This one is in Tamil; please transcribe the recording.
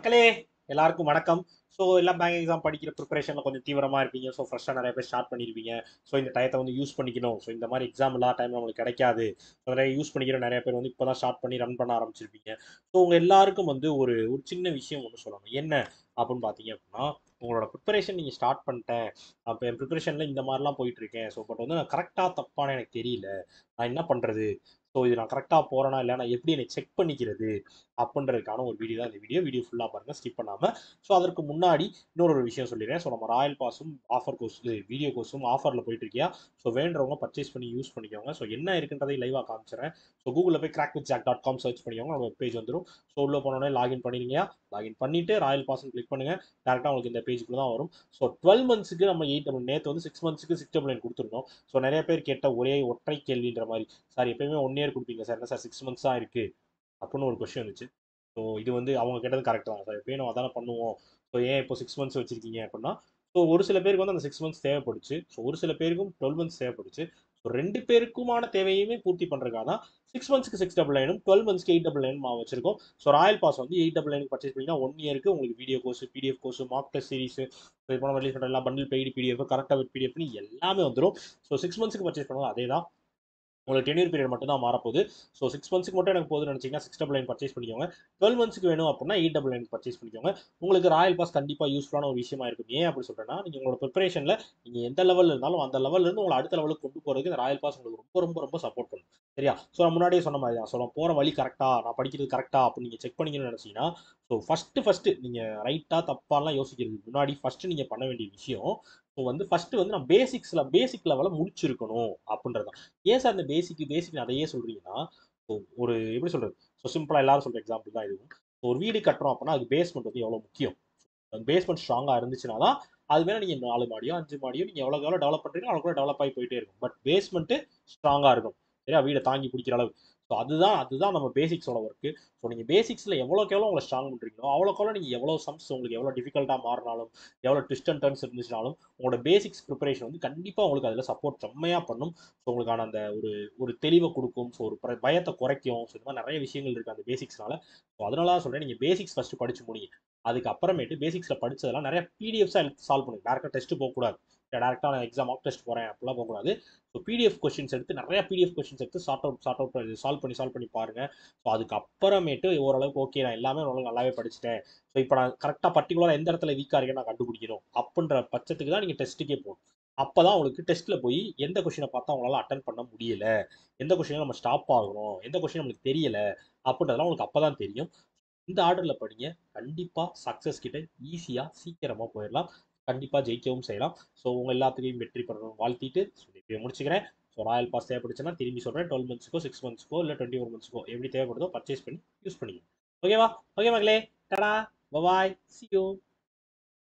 மக்களே எல்லாருக்கும் வணக்கம். ஸோ எல்லாம் பேங்க் எக்ஸாம் படிக்கிற ப்ரிப்பரேஷனில் கொஞ்சம் தீவிரமாக இருப்பீங்க. ஸோ ஃப்ரெஷ்ஷாக நிறைய பேர் ஸ்டார்ட் பண்ணியிருப்பீங்க. ஸோ இந்த டயத்தை வந்து யூஸ் பண்ணிக்கணும். ஸோ இந்த மாதிரி எக்ஸாம் எல்லா டைம் நம்மளுக்கு கிடைக்காது. ஸோ நிறைய யூஸ் பண்ணிக்கிற நிறைய பேர் வந்து இப்போ தான் ஸ்டார்ட் பண்ணி ரன் பண்ண ஆரம்பிச்சிருப்பீங்க. ஸோ உங்கள் எல்லாருக்கும் வந்து ஒரு ஒரு சின்ன விஷயம் ஒன்று சொல்லணும். என்ன அப்படின்னு பார்த்தீங்க அப்படின்னா, உங்களோட ப்ரிப்பரேஷன் நீங்கள் ஸ்டார்ட் பண்ணிட்டேன். அப்போ என் ப்ரிப்பரேஷனில் இந்த மாதிரிலாம் போயிட்டு இருக்கேன். ஸோ பட் வந்து நான் கரெக்டாக தப்பான எனக்கு தெரியல. நான் என்ன பண்ணுறது? ஸோ இது நான் கரெக்டாக போகிறேனா இல்லை நான் எப்படி என்னை செக் பண்ணிக்கிறது அப்படின்றதுக்கான ஒரு வீடியோ தான் இந்த வீடியோ ஃபுல்லாக பாருங்கள், ஸ்கிப் பண்ணாமல். ஸோ அதற்கு முன்னாடி இன்னொரு ஒரு விஷயம் சொல்லிடுறேன். ஸோ நம்ம ராயல் பாஸும் ஆஃபர் கோர்ஸ் வீடியோ கோர்ஸும் ஆஃபரில் போயிட்டு இருக்கியா? ஸோ வேண்டவங்க பர்ச்சேஸ் பண்ணி யூஸ் பண்ணிக்கோங்க. ஸோ என்ன இருக்குன்றதை லைவாக காமிச்சிடுறேன். ஸோ கூகுளில் போய் crackwithjack.com சர்ச் பண்ணிக்கோங்க, நம்ம பேஜ் வந்துடும். ஸோ உள்ளே போனோடனே லாகின் பண்ணிடுங்க. லாகின் பண்ணிவிட்டு ராயல் பாஸ்ன்னு கிளிக் பண்ணுங்கள். டேரெக்டாக உங்களுக்கு இந்த பேஜுக்குள்ள தான் வரும். ஸோ 12 மந்த்ஸுக்கு நம்ம 8 நேற்று வந்து 6 மந்த்ஸுக்கு 699 கொடுத்துருந்தோம். ஸோ நிறைய பேர் கேட்ட ஒரே ஒற்றை கேள்வின்ற மாதிரி, சார் எப்பயுமே 1 இயர் கொடுப்பீங்க சார், என்ன சார் 6 மந்த்ஸ் தான் இருக்குது அப்படின்னு ஒரு கொஸ்டின் வந்துச்சு. ஸோ இது வந்து அவங்க கேட்டது கரெக்ட் தான் சார், எப்பயும் நம்ம அதானே பண்ணுவோம். ஸோ ஏன் இப்போ 6 மந்த்ஸ் வச்சிருக்கீங்க அப்படின்னா, ஸோ ஒரு சில பேருக்கு வந்து அந்த 6 மந்த்ஸ் தேவைப்படுச்சு. ஸோ ஒரு சில பேருக்கும் 12 மந்த்ஸ் தேவைப்படுச்சு. ஸோ ரெண்டு பேருக்குமான தேவையுமே பூர்த்தி பண்ணுறதுக்காக தான் 6 மந்த்ஸ்க்கு 699 12 மந்த்ஸ்க்கு 899 வச்சிருக்கோம். ஸோ ராயல் பாஸ் வந்து 899 பர்ச்சேஸ் பண்ணிங்கன்னா 1 இயருக்கு உங்களுக்கு video course, PDF course, mark test series, இப்போ நம்ம ரிலீஸ் பண்ணுற எல்லா பண்டில் பெய்டு பிடிஎஃப், கரெக்டாக வித் பிடிஎஃப்னு எல்லாமே வந்துடும். ஸோ 6 மந்த்ஸ்க்கு பர்ச்சேஸ் பண்ணுவோம் அதே தான். உங்களுக்கு டென்யூர் பீரியட் மட்டும் தான் மாறப்போகுது. ஸோ 6 மந்த்ஸ்க்கு மட்டும் எனக்கு போதும்னு நினச்சிங்கன்னா 699 பர்ச்சேஸ் பண்ணிக்கோங்க. 12 மந்த்ஸ்க்கு வேணும் அப்படின்னா 899 பர்ச்சேஸ் பண்ணிக்கோங்க. உங்களுக்கு ராயல் பாஸ் கண்டிப்பாக யூஸ்ஃபுல்லான ஒரு விஷயமா இருக்கும். ஏன் அப்படி சொல்கிறேன்னா, நீங்கள் உங்களோட ப்ரிப்பரேஷனில் நீங்கள் எந்த லெவலில் இருந்தாலும் அந்த லெவலில் இருந்து உங்களை அடுத்த லெவலுக்கு கொண்டு போகிறதுக்கு இந்த ராயல் பாஸ் உங்களுக்கு ரொம்ப ரொம்ப ரொம்ப சப்போர்ட் பண்ணும். சரியா? ஸோ நான் முன்னாடியே சொன்ன மாதிரி தான். ஸோ நான் போகிற வழி கரெக்டாக, நான் படிக்கிறது கரெக்டாக அப்படின்னு நீங்கள் செக் பண்ணிக்கணும்னு நினச்சிங்கன்னா, ஸோ ஃபஸ்ட்டு நீங்கள் ரைட்டாக தப்பாலாம் யோசிக்கிறதுக்கு முன்னாடி ஃபஸ்ட்டு நீங்கள் பண்ண வேண்டிய விஷயம், ஸோ வந்து ஃபஸ்ட்டு வந்து நான் பேசிக் லெவலில் முடிச்சிருக்கணும் அப்படின்றது தான். ஏன் சார் இந்த பேசிக் அதையே சொல்றீங்கன்னா, இப்போ ஒரு எப்படி சொல்றது? ஸோ சிம்பிளா எல்லாரும் சொல்ற எக்ஸாம்பிள் தான் இதுவும். ஒரு வீடு கட்டுறோம் அப்படின்னா அதுக்கு பேஸ்மெண்ட் வந்து எவ்வளவு முக்கியம்? அந்த பேஸ்மெண்ட் ஸ்ட்ராங்கா இருந்துச்சுன்னா தான் அது மேல நீங்க 4 மாடியோ 5 மாடியோ நீங்க எவ்வளவுக்கு எவ்வளவு டெவலப் பண்றீங்களோ அவ்வளவுக்கு டெவலப் ஆகி போயிட்டே இருக்கும். பட் பேஸ்மெண்ட் ஸ்ட்ராங்கா இருக்கும். சரியா? வீடை தாங்கி பிடிக்கிற அளவு. ஸோ அதுதான் நம்ம பேசிக்ஸோட ஒர்க்கு. ஸோ நீங்க பேசிக்ஸ்ல எவ்வளோக்கு எவ்வளோ உங்களை ஸ்ட்ராங் பண்றீங்களோ அவ்வளோக்கு எவ்வளோ நீங்க எவ்வளோ சம்ஸ் உங்களுக்கு எவ்வளோ டிஃபிகல்ட்டா மாறினாலும், எவ்வளோ ட்விஸ்ட் அண்ட் டர்ன்ஸ் இருந்துச்சுனாலும் உங்களோட பேசிக்ஸ் ப்ரிப்பரேஷன் வந்து கண்டிப்பா உங்களுக்கு அதில் சப்போர்ட் செம்மையா பண்ணும். ஸோ உங்களுக்கான அந்த ஒரு ஒரு தெளிவை கொடுக்கும். ஸோ ஒரு பயத்தை குறைக்கும். ஸோ இந்த மாதிரி நிறைய விஷயங்கள் இருக்குது அந்த பேசிக்ஸ்னால. ஸோ அதனால தான் சொல்கிறேன், நீங்கள் பேசிக்ஸ் ஃபஸ்ட்டு படிச்சு முடியுங்க. அதுக்கு அப்புறமேட்டு பேசிக்ஸில் படிச்சதெல்லாம் நிறைய பிடிஎஃப்ஸாக எடுத்து சால்வ் பண்ணுங்க. டேரெக்டாக டெஸ்ட்டு போகக்கூடாது. டேரெக்டாக நான் எக்ஸாம் மார்க் டெஸ்ட் போகிறேன் அப்படிலாம் போகக்கூடாது. ஸோ பிடிஎஃப் கொஸ்டின்ஸ் எடுத்து நிறைய பிடிஎஃப் கொஸ்டின்ஸ் எடுத்து சார்ட் அவுட் சால்வ் பண்ணி பாருங்க. ஸோ அதுக்கப்புறமேட்டு ஓரளவுக்கு ஓகே, நான் எல்லாமே ஓரளவுக்கு நல்லாவே படிச்சுட்டேன். ஸோ இப்போ நான் கரெக்டாக பர்டிகுலராக எந்த இடத்துல வீக்காக இருக்கேன்னு நான் கண்டுபிடிக்கணும் அப்படின்ற பட்சத்துக்கு தான் நீங்கள் டெஸ்ட்டுக்கே போகணும். அப்பதான் உங்களுக்கு டெஸ்ட்ல போய் எந்த கொஸ்டினை பார்த்தா அவங்களால அட்டன் பண்ண முடியல, எந்த கொஸ்டினை நம்ம ஸ்டாப் ஆகணும், எந்த கொஸ்டின் நம்மளுக்கு தெரியல அப்படின்றதெல்லாம் உங்களுக்கு அப்பதான் தெரியும். இந்த ஆர்டர்ல படிங்க. கண்டிப்பா சக்சஸ் கிட்ட ஈஸியா சீக்கிரமா போயிடலாம். கண்டிப்பா ஜெயிக்கவும் செய்யலாம். ஸோ உங்க எல்லாத்துக்கையும் வெற்றி பெறணும் வாழ்த்திட்டு இப்போ முடிச்சுக்கிறேன். ஸோ ராயல் பாஸ் தேவைப்படுச்சுன்னா திரும்பி சொல்றேன், 12 மந்த்ஸ்க்கோ 6 மந்த்ஸ்க்கோ இல்லை 21 மந்த்ஸ்க்கோ எப்படி தேவைப்படுதோ பர்ச்சேஸ் பண்ணி யூஸ் பண்ணிக்கணும். ஓகேவா? ஓகே மகளே, டடா, பபாய், சி யூ.